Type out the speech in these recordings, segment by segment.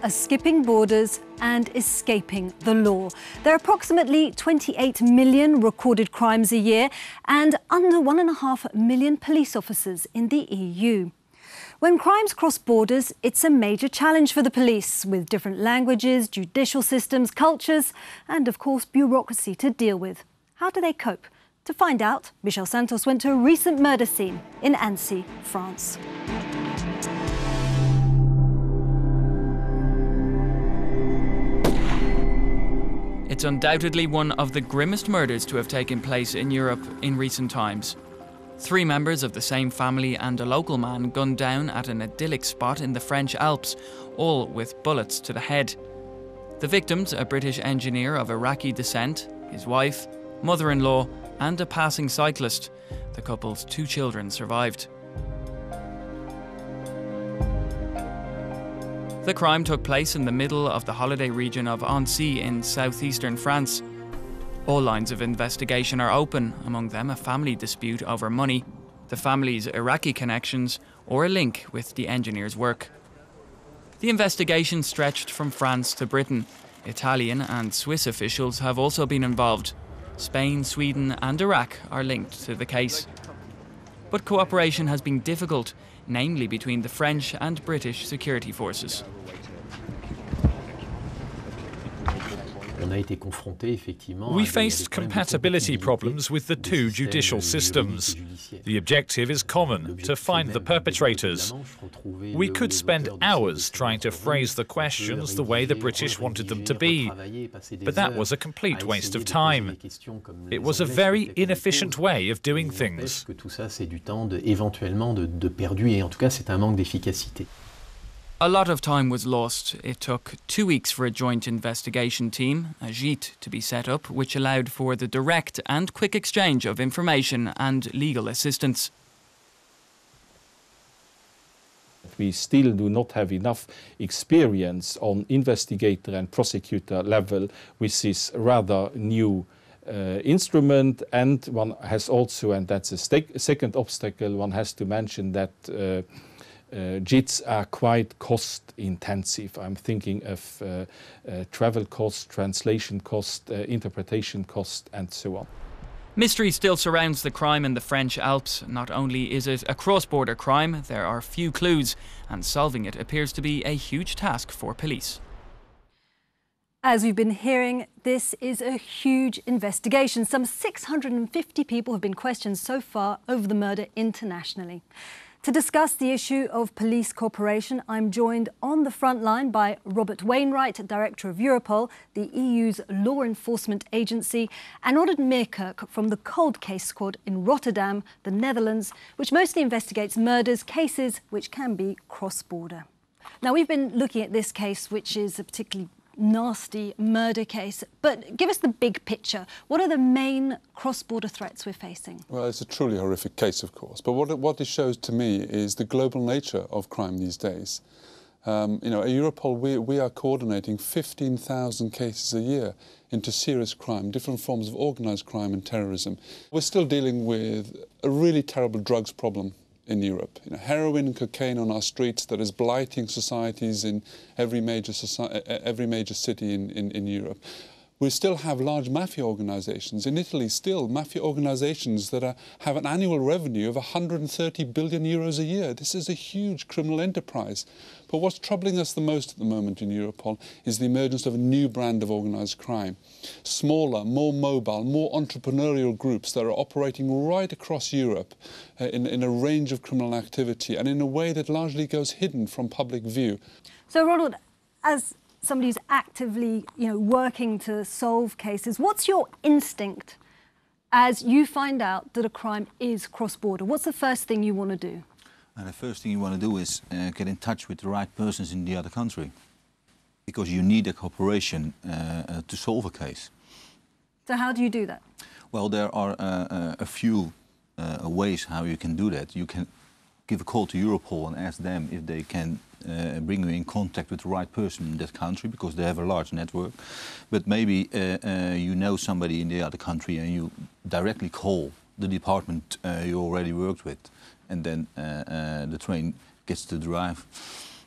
are skipping borders and escaping the law. There are approximately 28 million recorded crimes a year and under 1.5 million police officers in the EU. When crimes cross borders, it's a major challenge for the police, with different languages, judicial systems, cultures, and of course bureaucracy to deal with. How do they cope? To find out, Michel Santos went to a recent murder scene in Annecy, France. It's undoubtedly one of the grimmest murders to have taken place in Europe in recent times. 3 members of the same family and a local man gunned down at an idyllic spot in the French Alps, all with bullets to the head. The victims, a British engineer of Iraqi descent, his wife, mother-in-law and a passing cyclist. The couple's 2 children survived. The crime took place in the middle of the holiday region of Annecy in southeastern France. All lines of investigation are open, among them a family dispute over money, the family's Iraqi connections, or a link with the engineer's work. The investigation stretched from France to Britain. Italian and Swiss officials have also been involved. Spain, Sweden and Iraq are linked to the case. But cooperation has been difficult, namely between the French and British security forces. We faced compatibility problems with the 2 judicial systems. The objective is common, to find the perpetrators. We could spend hours trying to phrase the questions the way the British wanted them to be, but that was a complete waste of time. It was a very inefficient way of doing things. A lot of time was lost. It took 2 weeks for a joint investigation team, a JIT, to be set up, which allowed for the direct and quick exchange of information and legal assistance. We still do not have enough experience on investigator and prosecutor level with this rather new instrument, and one has also, and that's a second obstacle, one has to mention that JITs are quite cost intensive. I'm thinking of travel cost, translation cost, interpretation cost and so on. Mystery still surrounds the crime in the French Alps. Not only is it a cross-border crime, there are few clues, and solving it appears to be a huge task for police. As we've been hearing, this is a huge investigation. Some 650 people have been questioned so far over the murder internationally. To discuss the issue of police cooperation, I'm joined on the front line by Robert Wainwright, Director of Europol, the EU's law enforcement agency, and Audit Meerkerk from the Cold Case Squad in Rotterdam, the Netherlands, which mostly investigates murders, cases which can be cross-border. Now, we've been looking at this case, which is a particularly nasty murder case, but give us the big picture. What are the main cross-border threats we're facing? Well, it's a truly horrific case, of course, but what it shows to me is the global nature of crime these days. At Europol, we are coordinating 15,000 cases a year into serious crime, different forms of organised crime and terrorism. We're still dealing with a really terrible drugs problem in Europe. Heroin and cocaine on our streets that is blighting societies in every major city in Europe. We still have large mafia organisations. In Italy, still, mafia organisations that have an annual revenue of 130 billion euros a year. This is a huge criminal enterprise. But what's troubling us the most at the moment in Europol is the emergence of a new brand of organised crime. Smaller, more mobile, more entrepreneurial groups that are operating right across Europe in a range of criminal activity and in a way that largely goes hidden from public view. So, Ronald, as somebody who's actively, working to solve cases, what's your instinct as you find out that a crime is cross-border? What's the first thing you want to do? And the first thing you want to do is get in touch with the right persons in the other country, because you need a cooperation to solve a case. So how do you do that? Well, there are a few ways how you can do that. You can give a call to Europol and ask them if they can bring you in contact with the right person in that country, because they have a large network. But maybe you know somebody in the other country and you directly call the department you already worked with, and then the train gets to drive.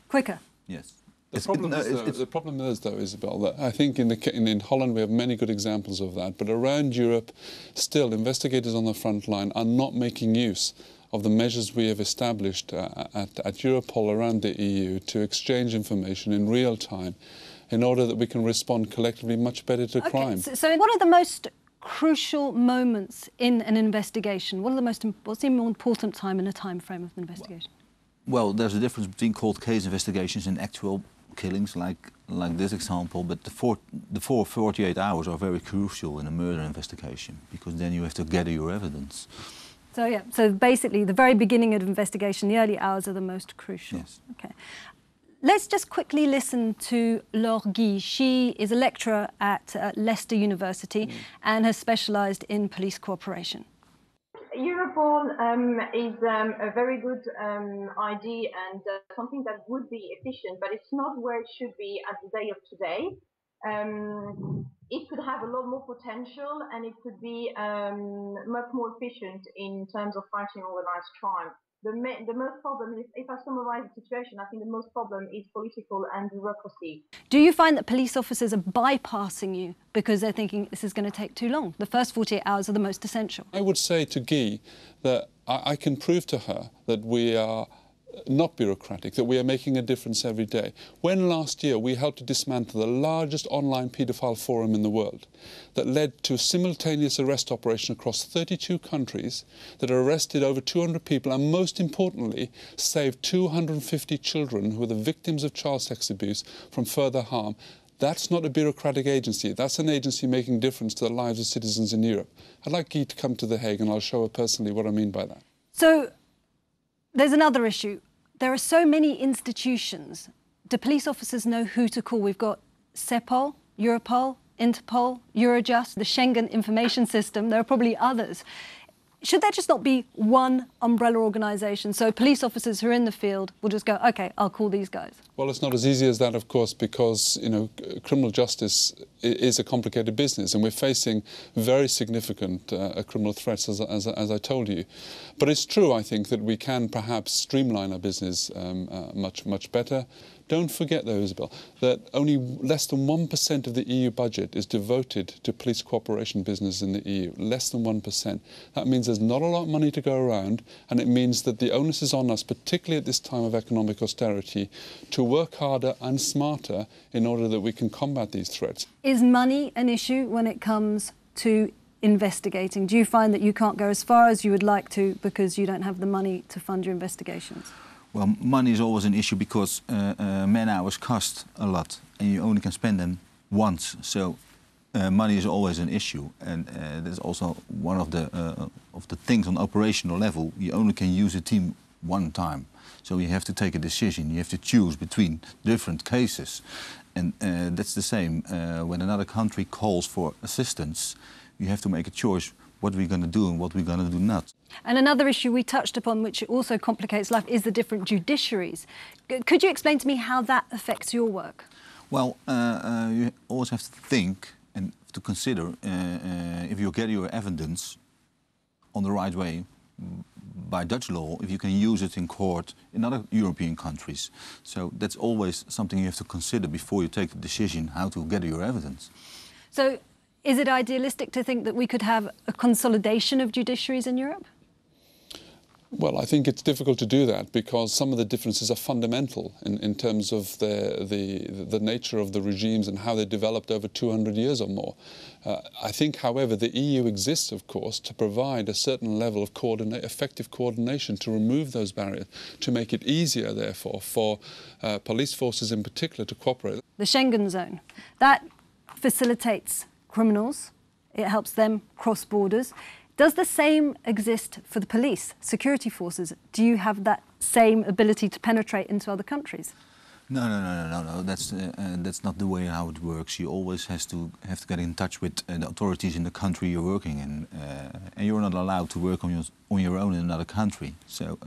Quicker? Yes. The problem is, though, Isabel, that I think in Holland we have many good examples of that, but around Europe, still, investigators on the front line are not making use of the measures we have established at Europol around the EU to exchange information in real time in order that we can respond collectively much better to crime. So what are the most crucial moments in an investigation? What's the more important time in a time frame of an investigation? Well, there's a difference between cold case investigations and actual killings, like this example, but the 48 hours are very crucial in a murder investigation, because then you have to gather your evidence. So basically the very beginning of the investigation, the early hours are the most crucial. Yes. Okay. Let's just quickly listen to Laure Guy. She is a lecturer at Leicester University and has specialised in police cooperation. Europol is a very good idea and something that would be efficient, but it's not where it should be at the day of today. It could have a lot more potential and it could be much more efficient in terms of fighting organised crime. The most problem is, if I summarise the situation, I think the most problem is political and bureaucracy. Do you find that police officers are bypassing you because they're thinking this is going to take too long? The first 48 hours are the most essential. I would say to Guy that I can prove to her that we are not bureaucratic, that we are making a difference every day. When last year we helped to dismantle the largest online paedophile forum in the world that led to a simultaneous arrest operation across 32 countries that arrested over 200 people and, most importantly, saved 250 children who were the victims of child sex abuse from further harm, that's not a bureaucratic agency. That's an agency making difference to the lives of citizens in Europe. I'd like Guy to come to The Hague and I'll show her personally what I mean by that. So there's another issue. There are so many institutions. Do police officers know who to call? We've got CEPOL, Europol, Interpol, Eurojust, the Schengen information system. There are probably others. Should there just not be one umbrella organisation? So police officers who are in the field will just go, OK, I'll call these guys. Well, it's not as easy as that, of course, because, you know, criminal justice is a complicated business and we're facing very significant criminal threats, as I told you. But it's true, I think, that we can perhaps streamline our business much better. Don't forget, though, Isabel, that only less than 1% of the EU budget is devoted to police cooperation business in the EU. Less than 1%. That means there's not a lot of money to go around, and it means that the onus is on us, particularly at this time of economic austerity, to work harder and smarter in order that we can combat these threats. Is money an issue when it comes to investigating? Do you find that you can't go as far as you would like to because you don't have the money to fund your investigations? Well, money is always an issue because man-hours cost a lot and you only can spend them once. So money is always an issue, and that's also one of the things on operational level. You only can use a team one time. So you have to take a decision. You have to choose between different cases. And that's the same. When another country calls for assistance, you have to make a choice what we're going to do and what we're going to do not. And another issue we touched upon, which also complicates life, is the different judiciaries. Could you explain to me how that affects your work? Well, you always have to think and to consider if you get your evidence on the right way by Dutch law, if you can use it in court in other European countries. So that's always something you have to consider before you take the decision how to gather your evidence. So is it idealistic to think that we could have a consolidation of judiciaries in Europe? Well, I think it's difficult to do that because some of the differences are fundamental in terms of the nature of the regimes and how they developed over 200 years or more. I think, however, the EU exists, of course, to provide a certain level of effective coordination to remove those barriers, to make it easier, therefore, for police forces in particular to cooperate. The Schengen zone, that facilitates criminals, it helps them cross borders. Does the same exist for the police, security forces? Do you have that same ability to penetrate into other countries? No. That's not the way how it works. You always have to get in touch with the authorities in the country you're working in, and you're not allowed to work on your own in another country. So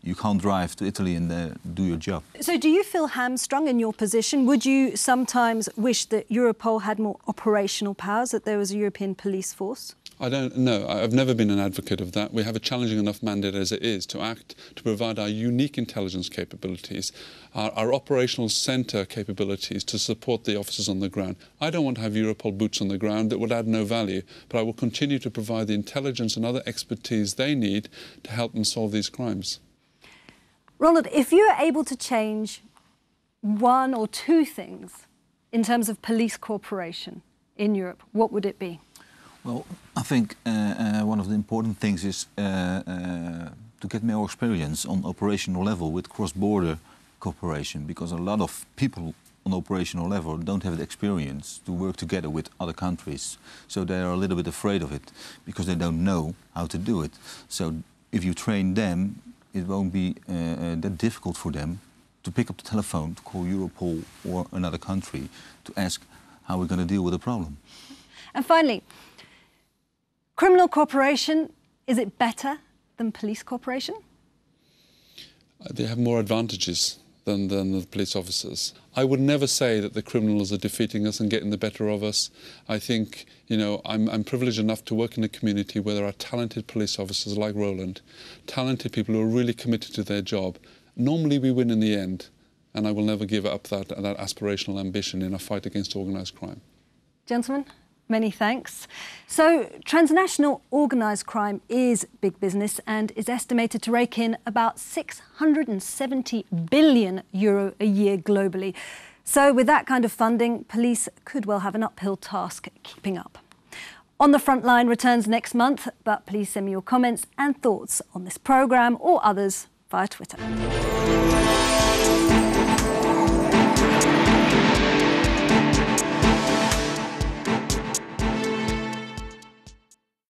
you can't drive to Italy and do your job. So do you feel hamstrung in your position? Would you sometimes wish that Europol had more operational powers, that there was a European police force? I don't know. I've never been an advocate of that. We have a challenging enough mandate as it is to act, to provide our unique intelligence capabilities, our operational centre capabilities to support the officers on the ground. I don't want to have Europol boots on the ground that would add no value, but I will continue to provide the intelligence and other expertise they need to help them solve these crimes. Ronald, if you were able to change one or two things in terms of police cooperation in Europe, what would it be? Well, I think one of the important things is to get more experience on operational level with cross-border cooperation, because a lot of people on operational level don't have the experience to work together with other countries. So they are a little bit afraid of it because they don't know how to do it. So if you train them, it won't be that difficult for them to pick up the telephone, to call Europol or another country to ask how we're going to deal with the problem. And finally, criminal cooperation, is it better than police cooperation? They have more advantages than the police officers. I would never say that the criminals are defeating us and getting the better of us. I think, you know, I'm privileged enough to work in a community where there are talented police officers like Roland, talented people who are really committed to their job. Normally we win in the end, and I will never give up that aspirational ambition in a fight against organised crime. Gentlemen, many thanks. So, transnational organised crime is big business and is estimated to rake in about €670 billion a year globally. So with that kind of funding, police could well have an uphill task keeping up. On the Front Line returns next month, but please send me your comments and thoughts on this programme or others via Twitter.